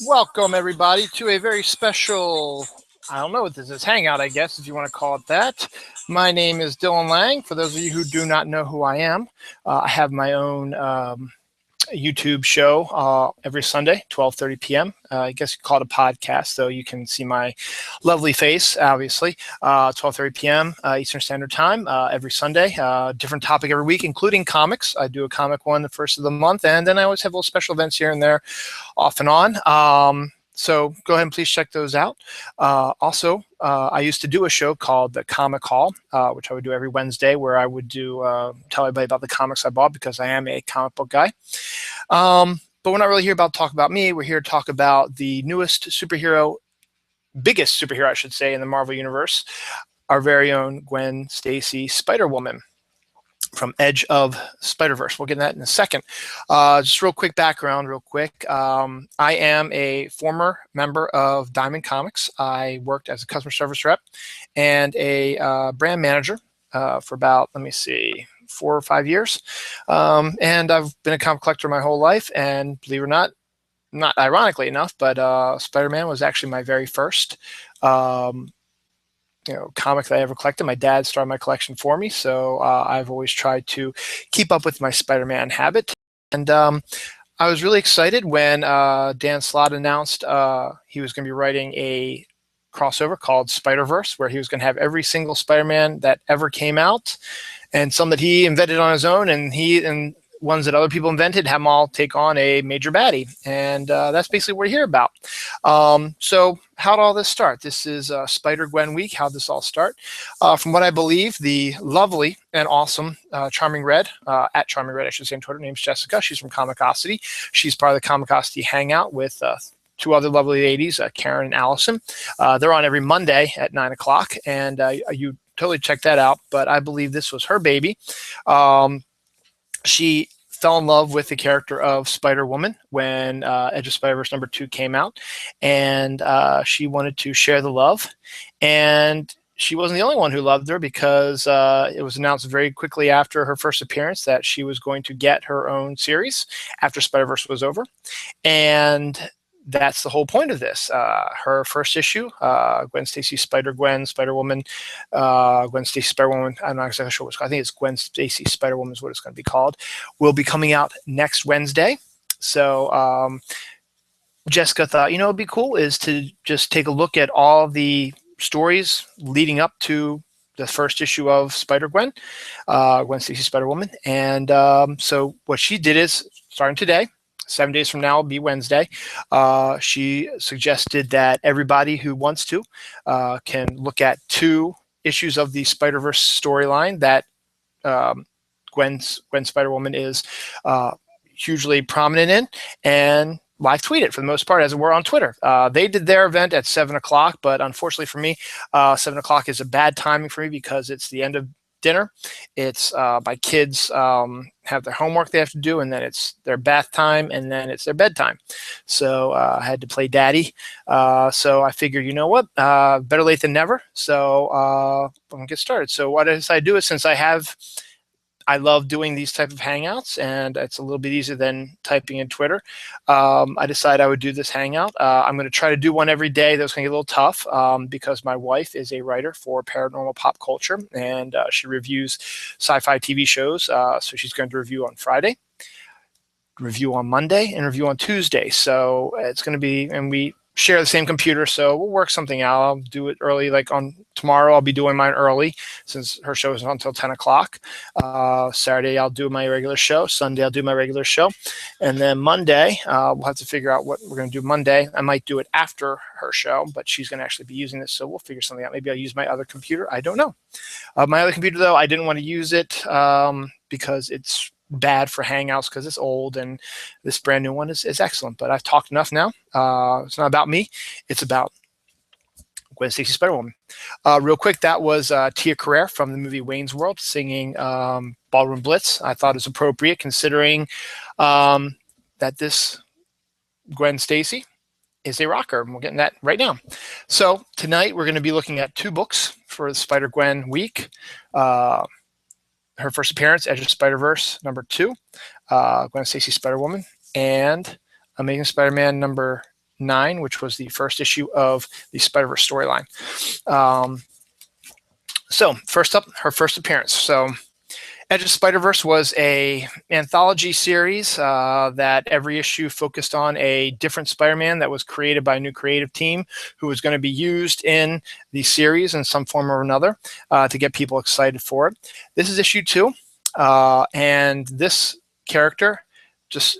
Welcome, everybody, to a very special, I don't know what this is, hangout, I guess, if you want to call it that. My name is Dylan Lang. For those of you who do not know who I am, I have my own YouTube show every Sunday, 12:30 p.m. I guess you call it a podcast, so you can see my lovely face, obviously. 12:30 p.m. Eastern Standard Time every Sunday. Different topic every week, including comics. I do a comic one the first of the month, and then I always have little special events here and there, off and on. So go ahead and please check those out. Also, I used to do a show called the Comic Hall, which I would do every Wednesday, where I would tell everybody about the comics I bought because I am a comic book guy. But we're not really here to talk about me. We're here to talk about the newest superhero, biggest superhero, I should say, in the Marvel Universe, our very own Gwen Stacy, Spider-Woman from Edge of Spider-Verse. We'll get into that in a second. Just real quick background, real quick. I am a former member of Diamond Comics. I worked as a customer service rep and a brand manager for about, 4 or 5 years. And I've been a comic collector my whole life. And believe it or not ironically enough, but Spider-Man was actually my very first comic that I ever collected. My dad started my collection for me, so I've always tried to keep up with my Spider-Man habit. And I was really excited when Dan Slott announced he was going to be writing a crossover called Spider-Verse, where he was going to have every single Spider-Man that ever came out, and some that he invented on his own, and ones that other people invented, have them all take on a major baddie. And that's basically what we're here about. So how did all this start? This is Spider-Gwen week. How did this all start? From what I believe, the lovely and awesome Charming Red, at Charming Red, I should say, on Twitter, name's Jessica. She's from Comicosity. She's part of the Comicosity Hangout with two other lovely ladies, Karen and Allison. They're on every Monday at 9 o'clock, and you totally check that out. But I believe this was her baby. She fell in love with the character of Spider-Woman when Edge of Spider-Verse #2 came out, and she wanted to share the love. And she wasn't the only one who loved her, because it was announced very quickly after her first appearance that she was going to get her own series after Spider-Verse was over. And that's the whole point of this. Her first issue, Gwen Stacy Spider-Gwen, Spider-Woman, Gwen Stacy Spider-Woman, I'm not exactly sure what it's called. I think it's Gwen Stacy Spider-Woman is what it's going to be called, will be coming out next Wednesday. So Jessica thought, it'd be cool is to just take a look at all the stories leading up to the first issue of Spider-Gwen, Gwen Stacy Spider-Woman. And so what she did is, starting today, 7 days from now will be Wednesday, she suggested that everybody who wants to can look at 2 issues of the Spider-Verse storyline that Gwen Spider-Woman is hugely prominent in, and live tweet it for the most part, as it were, on Twitter. They did their event at 7 o'clock, but unfortunately for me, 7 o'clock is a bad timing for me because it's the end of dinner. It's my kids have their homework they have to do, and then it's their bath time, and then it's their bedtime. So I had to play daddy. So I figured, you know what, better late than never. So I'm gonna get started. So what I decided to do is, since I love doing these type of hangouts, and it's a little bit easier than typing in Twitter, I decided I would do this hangout. I'm going to try to do one every day. That's going to get a little tough because my wife is a writer for paranormal pop culture, and she reviews sci-fi TV shows. So she's going to review on Friday, review on Monday, and review on Tuesday. So it's going to be, and we share the same computer, so we'll work something out. I'll do it early, like on tomorrow I'll be doing mine early since her show is not until 10 o'clock. Saturday I'll do my regular show. Sunday I'll do my regular show. And then Monday, we'll have to figure out what we're going to do Monday. I might do it after her show, but she's going to actually be using this, so we'll figure something out. Maybe I'll use my other computer. I don't know. My other computer, though, I didn't want to use it because it's bad for Hangouts because it's old, and this brand new one is excellent. But I've talked enough now. It's not about me. It's about Gwen Stacy Spider-Woman. Real quick, that was Tia Carrere from the movie Wayne's World singing Ballroom Blitz. I thought it was appropriate considering that this Gwen Stacy is a rocker, and we're getting that right now. So tonight we're going to be looking at 2 books for the Spider-Gwen week. Her first appearance, Edge of Spider-Verse #2, Gwen Stacy Spider-Woman, and Amazing Spider-Man 9, which was the first issue of the Spider-Verse storyline. So first up, her first appearance. So Edge of Spider-Verse was a anthology series that every issue focused on a different Spider-Man that was created by a new creative team who was going to be used in the series in some form or another to get people excited for it. This is issue 2, and this character just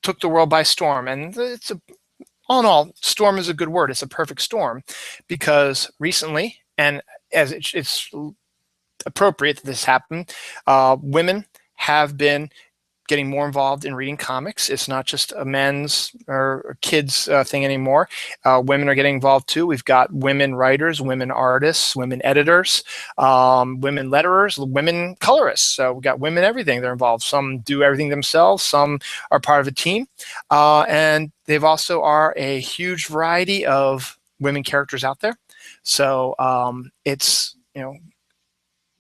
took the world by storm. And it's all in all, storm is a good word. It's a perfect storm because recently, and as it's appropriate that this happened, women have been getting more involved in reading comics. It's not just a men's or kids thing anymore. Women are getting involved too. We've got women writers, women artists, women editors, women letterers, women colorists. So we've got women everything. They're involved. Some do everything themselves. Some are part of a team. And they've also are a huge variety of women characters out there. So it's,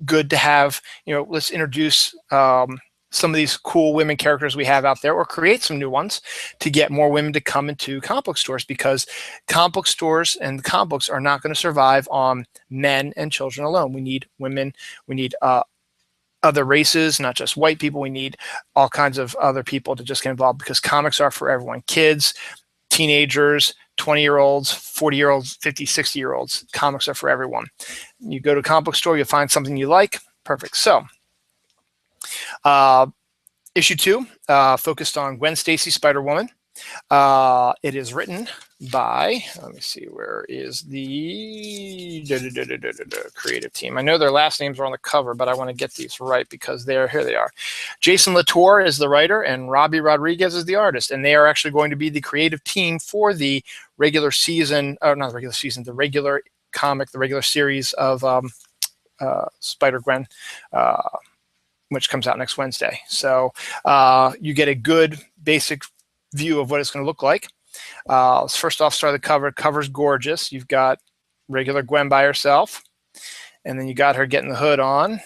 good to have, let's introduce some of these cool women characters we have out there, or create some new ones to get more women to come into comic book stores, because comic book stores and the comic books are not going to survive on men and children alone. We need women. We need other races, not just white people. We need all kinds of other people to just get involved, because comics are for everyone. Kids, teenagers, 20-year-olds, 40-year-olds, 50, 60-year-olds. Comics are for everyone. You go to a comic book store, you'll find something you like. Perfect. So issue 2 focused on Gwen Stacy, Spider-Woman. It is written by, let me see, where is the creative team? I know their last names are on the cover, but I want to get these right because here they are. Jason Latour is the writer and Robbie Rodriguez is the artist, and they are actually going to be the creative team for the regular season, or not the regular season, the regular comic, the regular series of Spider-Gwen, which comes out next Wednesday. So you get a good basic view of what it's going to look like. Let's first off start the cover. Cover's gorgeous. You've got regular Gwen by herself, and then you got her getting the hood on,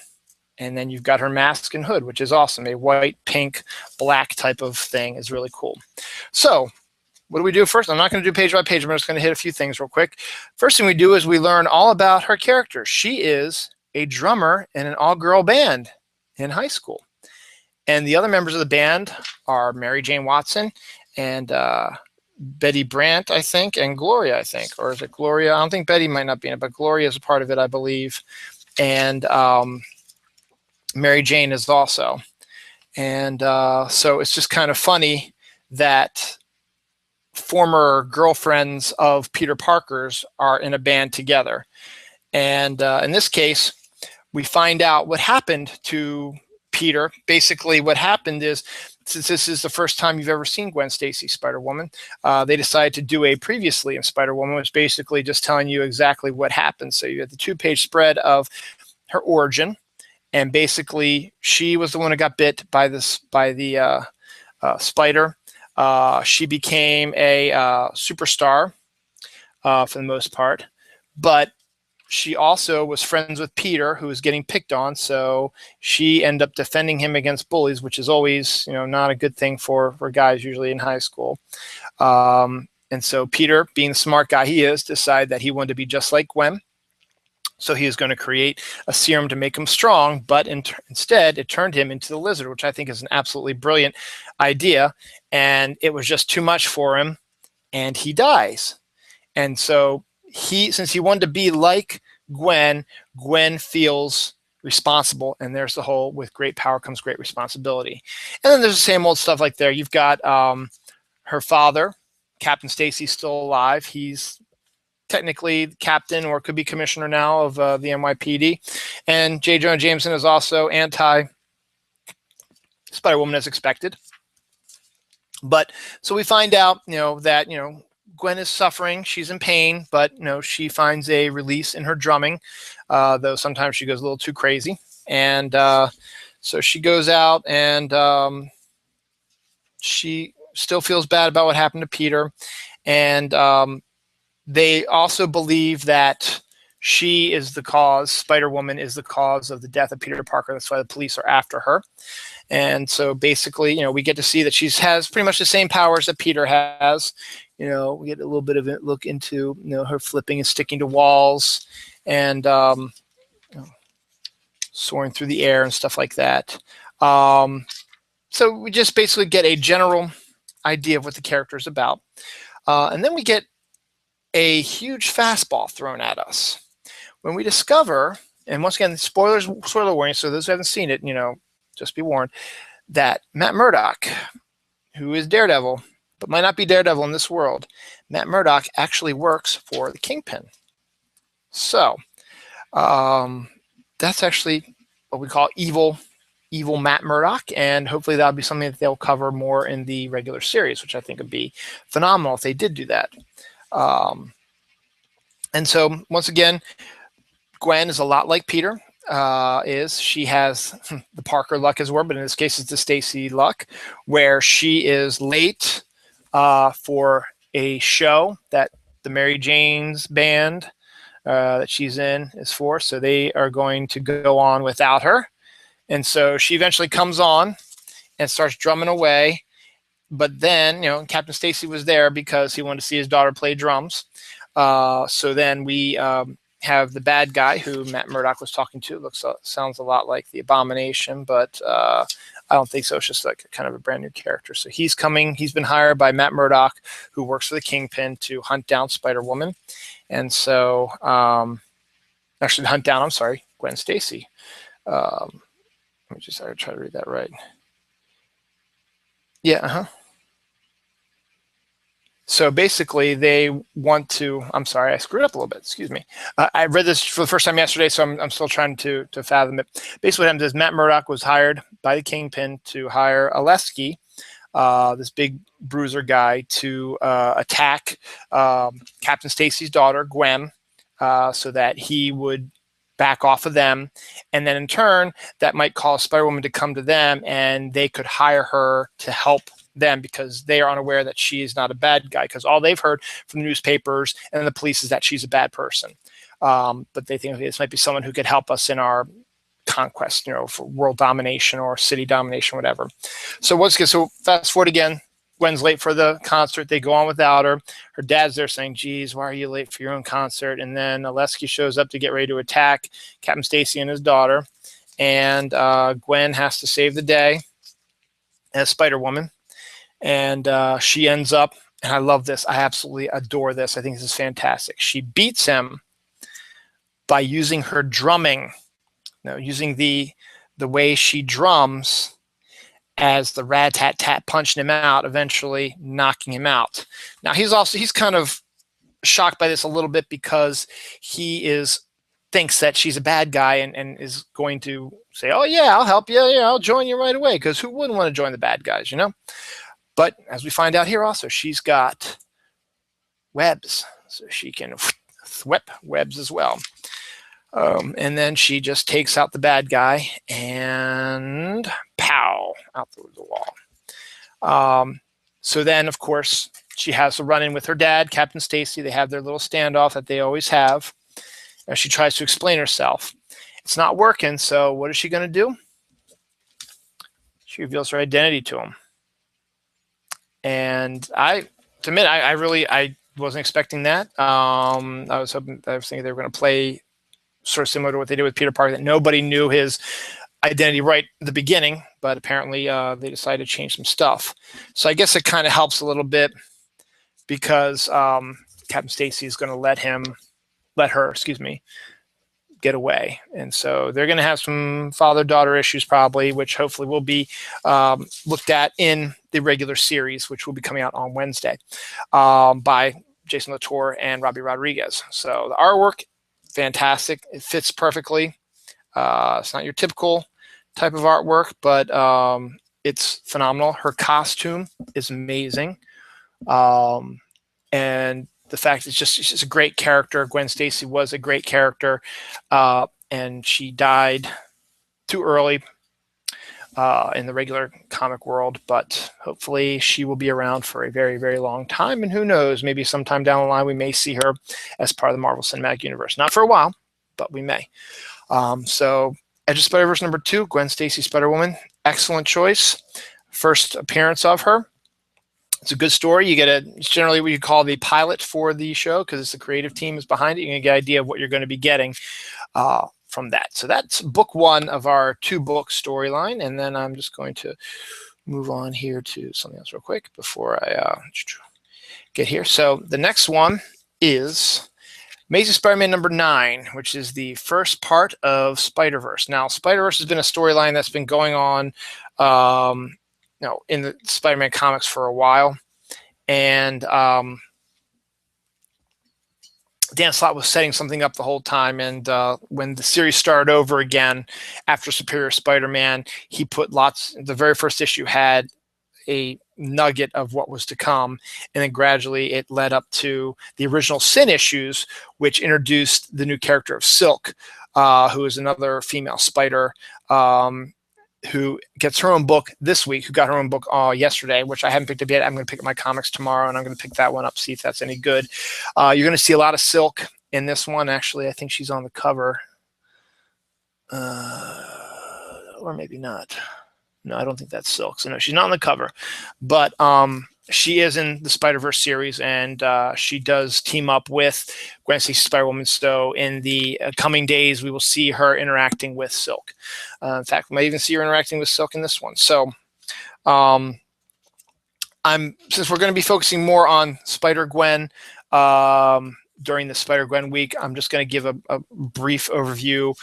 and then you've got her mask and hood, which is awesome. A white, pink, black type of thing is really cool. So what do we do first? I'm not going to do page by page. I'm just going to hit a few things real quick. First thing we do is we learn all about her character. She is a drummer in an all-girl band in high school. And the other members of the band are Mary Jane Watson and Betty Brant, I think, and Gloria, I think. Or is it Gloria? I don't think Betty might not be in it, but Gloria is a part of it, I believe. And Mary Jane is also. And so it's just kind of funny that former girlfriends of Peter Parker's are in a band together. And in this case, we find out what happened to Peter. Basically, what happened is, since this is the first time you've ever seen Gwen Stacy, Spider-Woman, they decided to do a previously in Spider-Woman, which basically just telling you exactly what happened. So you have the 2-page spread of her origin, and basically she was the one who got bit by the spider. She became a superstar for the most part, but she also was friends with Peter, who was getting picked on, so she ended up defending him against bullies, which is always, not a good thing for guys usually in high school. And so Peter, being the smart guy he is, decided that he wanted to be just like Gwen. So he was going to create a serum to make him strong, but instead it turned him into the Lizard, which I think is an absolutely brilliant idea. And it was just too much for him, and he dies. And so since he wanted to be like Gwen feels responsible, and there's the whole with great power comes great responsibility. And then there's the same old stuff like there. You've got her father, Captain Stacy's still alive. He's technically captain or could be commissioner now of the NYPD. And J. Jonah Jameson is also anti-Spider-Woman as expected. But so we find out, that, Gwen is suffering. She's in pain, but she finds a release in her drumming, though sometimes she goes a little too crazy. And so she goes out, and she still feels bad about what happened to Peter. And they also believe that she is the cause, Spider-Woman is the cause of the death of Peter Parker. That's why the police are after her. And so basically, we get to see that she has pretty much the same powers that Peter has. We get a little bit of a look into her flipping and sticking to walls, and soaring through the air and stuff like that. So we just basically get a general idea of what the character is about, and then we get a huge fastball thrown at us when we discover, and once again, spoiler warning, so those who haven't seen it, just be warned, that Matt Murdock, who is Daredevil, but might not be Daredevil in this world, Matt Murdock actually works for the Kingpin. So that's actually what we call evil Matt Murdock, and hopefully that'll be something that they'll cover more in the regular series, which I think would be phenomenal if they did do that. And so once again, Gwen is a lot like Peter. She has the Parker luck as well, but in this case it's the Stacy luck, where she is late for a show that the Mary Jane's band that she's in is for, so they are going to go on without her. And so she eventually comes on and starts drumming away. But then, Captain Stacy was there because he wanted to see his daughter play drums. So then we have the bad guy who Matt Murdock was talking to. Sounds a lot like the Abomination, but I don't think so. It's just like kind of a brand new character. So he's coming. He's been hired by Matt Murdock, who works for the Kingpin, to hunt down Spider-Woman. And so, actually hunt down, Gwen Stacy. Let me just try to read that right. Yeah, So basically, they want to. I'm sorry, I screwed up a little bit. Excuse me. I read this for the first time yesterday, so I'm still trying to fathom it. Basically, what happened is Matt Murdock was hired by the Kingpin to hire Oleski, this big bruiser guy, to attack Captain Stacy's daughter, Gwen, so that he would back off of them, and then in turn that might cause Spider-Woman to come to them, and they could hire her to help them because they are unaware that she is not a bad guy, because all they've heard from the newspapers and the police is that she's a bad person, but they think this might be someone who could help us in our conquest, for world domination or city domination, whatever. So fast forward again. Gwen's late for the concert. They go on without her. Her dad's there saying, geez, why are you late for your own concert? And then Oleski shows up to get ready to attack Captain Stacy and his daughter. And Gwen has to save the day as Spider-Woman. And she ends up, and I love this. I absolutely adore this. I think this is fantastic. She beats him by using her drumming, using the way she drums as the rat-tat-tat punching him out, eventually knocking him out. Now he's kind of shocked by this a little bit because he thinks that she's a bad guy and is going to say, oh yeah, I'll help you, I'll join you right away, because who wouldn't want to join the bad guys, But as we find out here also, she's got webs, so she can whip webs as well. And then she just takes out the bad guy and pow, out through the wall. So then, of course, she has to run in with her dad, Captain Stacy. They have their little standoff that they always have. And she tries to explain herself. It's not working, so what is she going to do? She reveals her identity to him. And I wasn't expecting that. I was thinking they were going to play sort of similar to what they did with Peter Parker, that nobody knew his identity right at the beginning, but apparently they decided to change some stuff. So I guess it kind of helps a little bit because Captain Stacy is going to let her get away. And so they're going to have some father-daughter issues probably, which hopefully will be looked at in the regular series, which will be coming out on Wednesday by Jason Latour and Robbie Rodriguez. So the artwork, fantastic. It fits perfectly. It's not your typical type of artwork, but it's phenomenal. Her costume is amazing. And the fact she's just a great character. Gwen Stacy was a great character, and she died too early in the regular comic world, but hopefully she will be around for a very, very long time. And who knows, maybe sometime down the line we may see her as part of the Marvel Cinematic Universe. Not for a while, but we may. So Edge of Spider-Verse #2, Gwen Stacy, Spider-Woman, excellent choice. First appearance of her. It's a good story. You get it's generally what you call the pilot for the show, because it's the creative team is behind it. You get an idea of what you're going to be getting from that. So that's book one of our 2-book storyline. And then I'm just going to move on here to something else real quick before I get here. So the next one is Amazing Spider-Man number 9, which is the first part of Spider-Verse. Now, Spider-Verse has been a storyline that's been going on in the Spider-Man comics for a while. And Dan Slott was setting something up the whole time. And when the series started over again after Superior Spider-Man, he put the very first issue had a nugget of what was to come, and then gradually it led up to the original Sin issues, which introduced the new character of Silk, who is another female spider, who gets her own book this week, who got her own book yesterday, which I haven't picked up yet. I'm going to pick up my comics tomorrow, and I'm going to pick that one up, see if that's any good. You're going to see a lot of Silk in this one. Actually, I think she's on the cover. Or maybe not. No, I don't think that's Silk. So no, she's not on the cover. But she is in the Spider-Verse series, and she does team up with Gwen Stacy's Spider-Woman. So in the coming days, we will see her interacting with Silk. In fact, we might even see her interacting with Silk in this one. So since we're going to be focusing more on Spider-Gwen during the Spider-Gwen week, I'm just going to give a brief overview.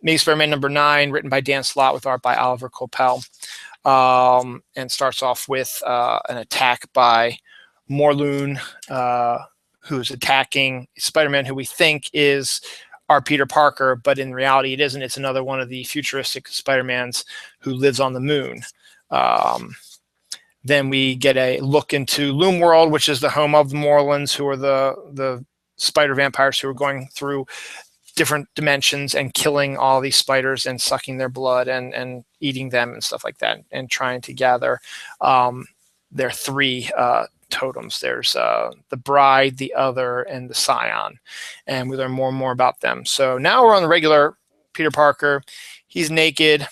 Amazing Spider-Man number 9, written by Dan Slott with art by Oliver Coipel. And starts off with an attack by Morlun, who's attacking Spider-Man, who we think is our Peter Parker, but in reality it isn't. It's another one of the futuristic Spider-Mans who lives on the moon. Then we get a look into Loom World, which is the home of the Morlans, who are the spider vampires who are going through different dimensions and killing all these spiders and sucking their blood and eating them and stuff like that, and trying to gather their 3 totems. There's the Bride, the Other, and the Scion, and we learn more and more about them. So now we're on the regular Peter Parker. He's naked,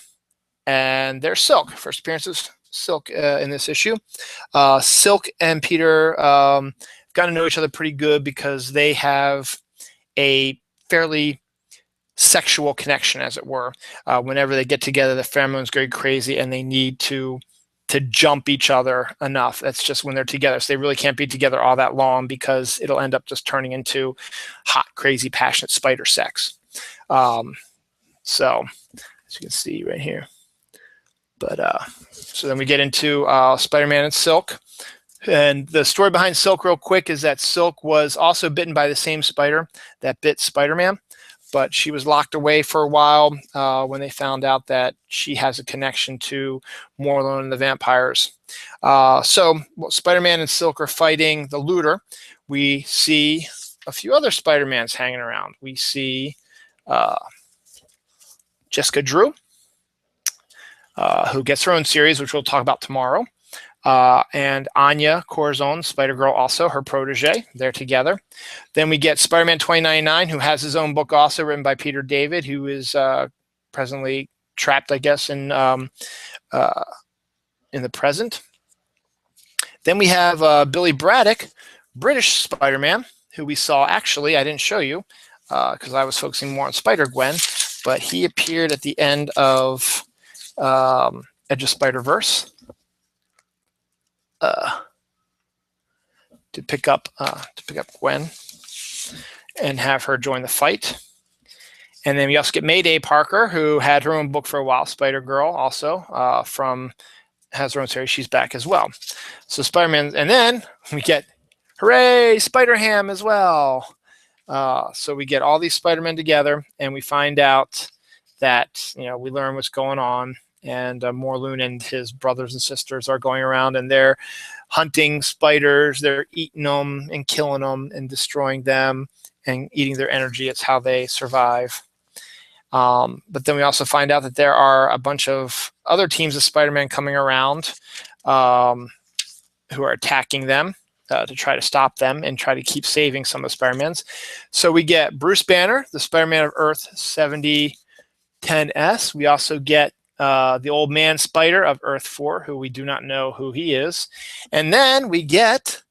and there's Silk. First appearance of Silk in this issue. Silk and Peter got to know each other pretty good because they have a fairly sexual connection, as it were. Whenever they get together, the pheromones go crazy, and they need to jump each other enough. That's just when they're together. So they really can't be together all that long, because it'll end up just turning into hot, crazy, passionate spider sex. So as you can see right here. But so then we get into Spider-Man and Silk. And the story behind Silk, real quick, is that Silk was also bitten by the same spider that bit Spider-Man, but she was locked away for a while when they found out that she has a connection to Morlun and the vampires. So Spider-Man and Silk are fighting the Looter. We see a few other Spider-Mans hanging around. We see Jessica Drew, who gets her own series, which we'll talk about tomorrow. And Anya Corazon, Spider-Girl, also her protege. They're together. Then we get Spider-Man 2099, who has his own book also, written by Peter David, who is presently trapped, I guess, in the present. Then we have Billy Braddock, British Spider-Man, who we saw, actually, I didn't show you because I was focusing more on Spider-Gwen, but he appeared at the end of Edge of Spider-Verse. To pick up Gwen and have her join the fight. And then we also get Mayday Parker, who had her own book for a while, Spider-Girl, also has her own series. She's back as well. So Spider-Man, and then we get, hooray, Spider-Ham as well. So we get all these Spider-Men together, and we find out that, we learn what's going on. And Morlun and his brothers and sisters are going around, and they're hunting spiders. They're eating them and killing them and destroying them and eating their energy. It's how they survive. But then we also find out that there are a bunch of other teams of Spider-Man coming around who are attacking them to try to stop them and try to keep saving some of the Spider-Mans. So we get Bruce Banner, the Spider-Man of Earth 7010S. We also get the old man Spider of Earth 4, who we do not know who he is. And then we get,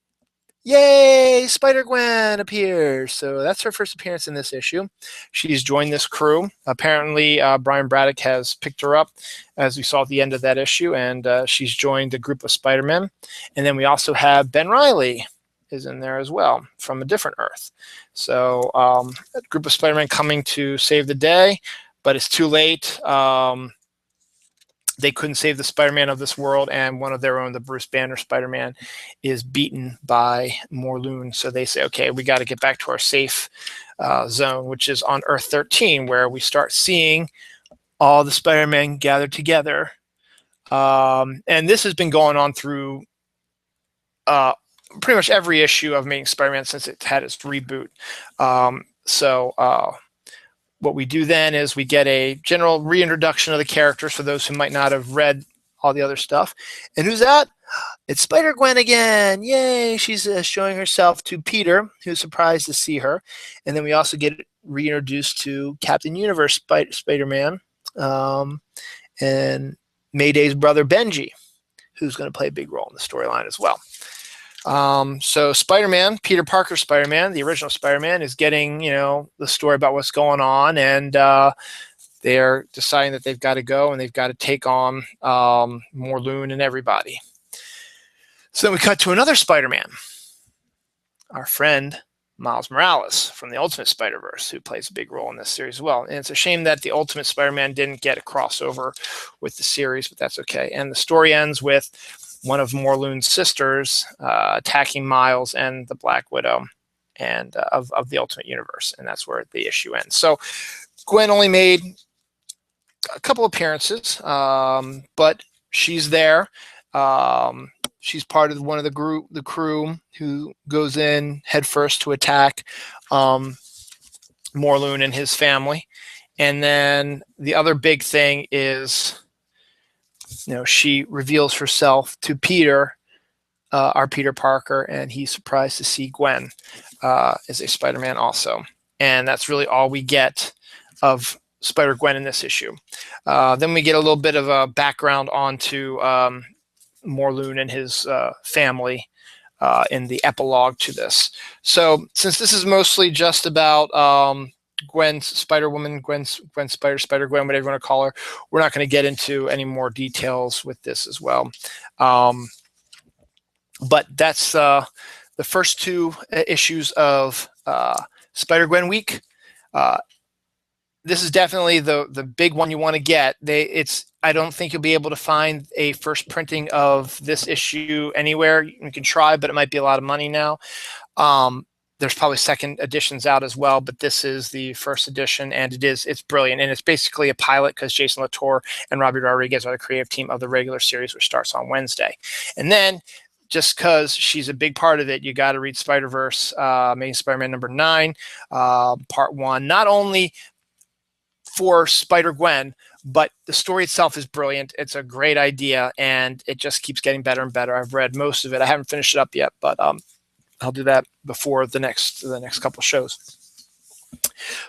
yay, Spider-Gwen appears. So that's her first appearance in this issue. She's joined this crew. Apparently, Brian Braddock has picked her up, as we saw at the end of that issue, and she's joined a group of Spider-Men. And then we also have Ben Reilly is in there as well from a different Earth. So a group of Spider-Men coming to save the day, but it's too late. They couldn't save the Spider-Man of this world, and one of their own, the Bruce Banner Spider-Man, is beaten by Morlun. So they say, okay, we got to get back to our safe zone, which is on Earth 13, where we start seeing all the Spider-Men gathered together. And this has been going on through pretty much every issue of Amazing Spider-Man since it had its reboot. What we do then is we get a general reintroduction of the characters for those who might not have read all the other stuff. And who's that? It's Spider-Gwen again. Yay! She's showing herself to Peter, who's surprised to see her. And then we also get reintroduced to Captain Universe Spider-Man and Mayday's brother Benji, who's going to play a big role in the storyline as well. So Spider-Man, Peter Parker Spider-Man, the original Spider-Man, is getting, the story about what's going on, and they're deciding that they've got to go and they've got to take on Morlun and everybody. So then we cut to another Spider-Man, our friend Miles Morales from the Ultimate Spider-Verse, who plays a big role in this series as well. And it's a shame that the Ultimate Spider-Man didn't get a crossover with the series, but that's okay. And the story ends with one of Morlun's sisters attacking Miles and the Black Widow and of the Ultimate Universe, and that's where the issue ends. So Gwen only made a couple appearances, but she's there. She's part of one of the crew who goes in headfirst to attack Morlun and his family. And then the other big thing is, she reveals herself to Peter, our Peter Parker, and he's surprised to see Gwen as a Spider-Man also. And that's really all we get of Spider-Gwen in this issue. Then we get a little bit of a background onto Morlun and his family in the epilogue to this. So since this is mostly just about Gwen's Spider-Woman, Gwen's Spider-Gwen, whatever you want to call her, we're not going to get into any more details with this as well. But that's the first two issues of Spider-Gwen week. This is definitely the big one you want to get. I don't think you'll be able to find a first printing of this issue anywhere. You can try, but it might be a lot of money now. There's probably second editions out as well, but this is the first edition, and it's brilliant. And it's basically a pilot because Jason Latour and Robbie Rodriguez are the creative team of the regular series, which starts on Wednesday. And then, just because she's a big part of it, you got to read Spider-Verse, Amazing Spider-Man #9, Part 1. Not only for Spider-Gwen, but the story itself is brilliant. It's a great idea, and it just keeps getting better and better. I've read most of it. I haven't finished it up yet, but I'll do that before the next couple shows.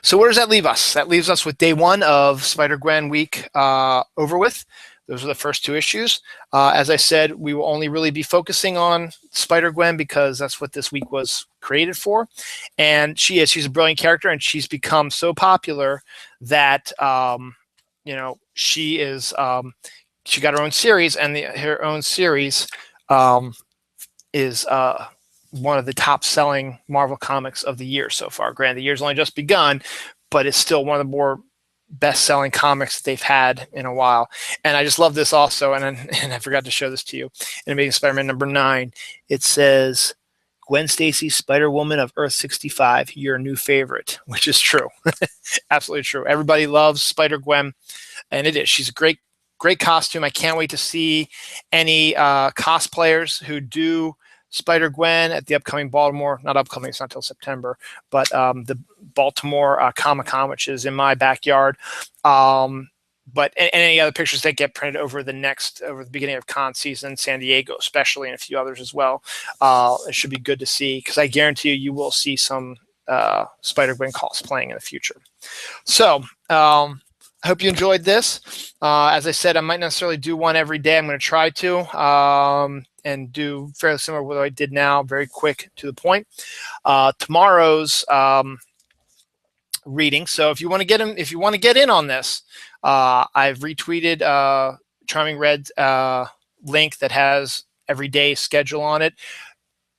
So where does that leave us? That leaves us with day one of Spider-Gwen week over with. Those are the first two issues. As I said, we will only really be focusing on Spider-Gwen because that's what this week was created for. And she's a brilliant character, and she's become so popular that she got her own series, and her own series is one of the top selling Marvel comics of the year so far. Granted, the year's only just begun, but it's still one of the more best-selling comics that they've had in a while. And I just love this also, and I forgot to show this to you. In Amazing Spider-Man #9, it says, Gwen Stacy, Spider-Woman of Earth 65, your new favorite, which is true. Absolutely true. Everybody loves Spider-Gwen, and it is. She's a great costume. I can't wait to see any cosplayers who do Spider-Gwen at the upcoming Baltimore, not upcoming, it's not until September, but the Baltimore Comic-Con, which is in my backyard. But any other pictures that get printed over the beginning of con season, San Diego especially, and a few others as well, it should be good to see, because I guarantee you will see some Spider-Gwen cosplaying in the future. So I I hope you enjoyed this. As I said, I might necessarily do one every day. I'm going to try to and do fairly similar to what I did now, very quick to the point. Tomorrow's reading. So if you want to get in on this, I've retweeted Charming Red's link that has everyday schedule on it.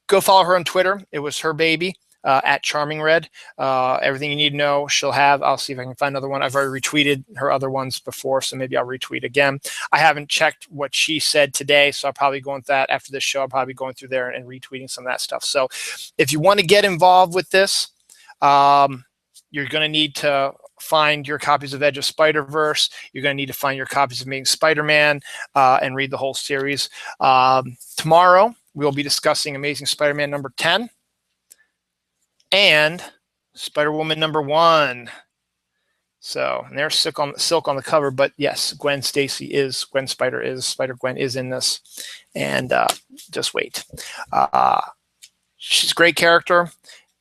Go follow her on Twitter. It was her baby. At Charming Red. Everything you need to know, she'll have. I'll see if I can find another one. I've already retweeted her other ones before, so maybe I'll retweet again. I haven't checked what she said today, so I'll probably go into that after this show. I'll probably be going through there and retweeting some of that stuff. So if you want to get involved with this, you're going to need to find your copies of Edge of Spider-Verse. You're going to need to find your copies of Amazing Spider-Man and read the whole series. Tomorrow, we'll be discussing Amazing Spider-Man number 10. And Spider-Woman number 1. So, and there's Silk on the cover, but yes, Gwen Spider-Gwen is in this, and just wait. She's a great character,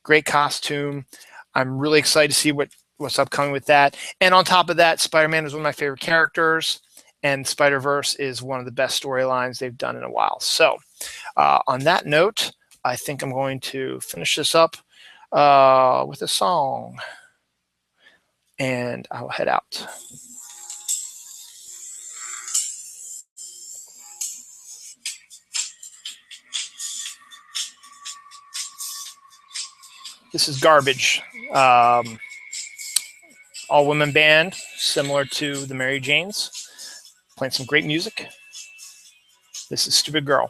great costume. I'm really excited to see what's upcoming with that. And on top of that, Spider-Man is one of my favorite characters, and Spider-Verse is one of the best storylines they've done in a while. So, on that note, I think I'm going to finish this up with a song, and I'll head out. This is Garbage, all-women band, similar to the Mary Janes, playing some great music. This is Stupid Girl.